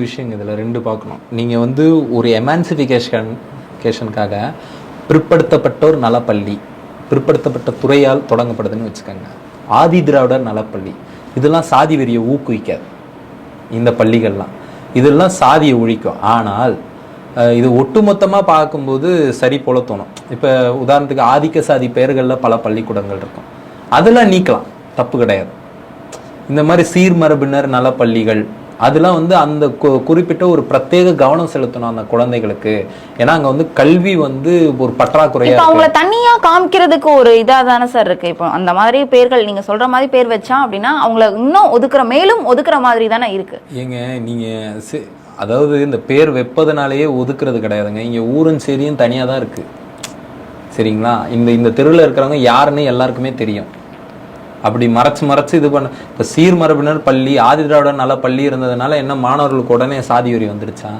விஷயம் இதில் ரெண்டு பார்க்கணும். நீங்கள் வந்து ஒரு எமான்சிஃபிகேஷனுக்காக பிற்படுத்தப்பட்டோர் நலப்பள்ளி, பிற்படுத்தப்பட்ட துறையால் தொடங்கப்படுதுன்னு வச்சுக்கோங்க. ஆதி திராவிடர் நலப்பள்ளி, இதெல்லாம் சாதி வெறியை ஊக்குவிக்காது. இந்த பள்ளிகள்லாம் இதெல்லாம் சாதியை ஒழிக்கும். ஆனால் இது ஒட்டுமொத்தமாக பார்க்கும்போது சரி போல தோணும். இப்போ உதாரணத்துக்கு ஆதிக்க சாதி பெயர்களில் பல பள்ளிக்கூடங்கள் இருக்கும், அதெல்லாம் நீக்கலாம், தப்பு கிடையாது. இந்த மாதிரி சீர்மரபினர் நலப்பள்ளிகள் அதெல்லாம் வந்து அந்த குறிப்பிட்ட ஒரு பிரத்யேக கவனம் செலுத்தணும் அந்த குழந்தைகளுக்கு. ஏன்னா அங்கே வந்து கல்வி வந்து ஒரு பற்றாக்குறையா அவங்கள தனியா காமிக்கிறதுக்கு ஒரு இதா தானே சார் இருக்கு. இப்போ அந்த மாதிரி பேர்கள் நீங்க சொல்ற மாதிரி பேர் வச்சா அப்படின்னா அவங்கள இன்னும் மேலும் ஒதுக்குற மாதிரி தானே இருக்கு. ஏங்க நீங்க அதாவது இந்த பேர் வைப்பதனாலேயே ஒதுக்குறது கிடையாதுங்க. இங்க ஊரும் சரியும் தனியா தான் இருக்கு, சரிங்களா? இந்த தெருவில் இருக்கிறவங்க யாருன்னு எல்லாருக்குமே தெரியும். அப்படி மறைச்சு இது பண்ண, இப்போ சீர்மரபினர் பள்ளி, ஆதி திராவிடர் நல பள்ளி இருந்ததுனால என்ன மாணவர்களுக்கு உடனே சாதி வெறி வந்துடுச்சா?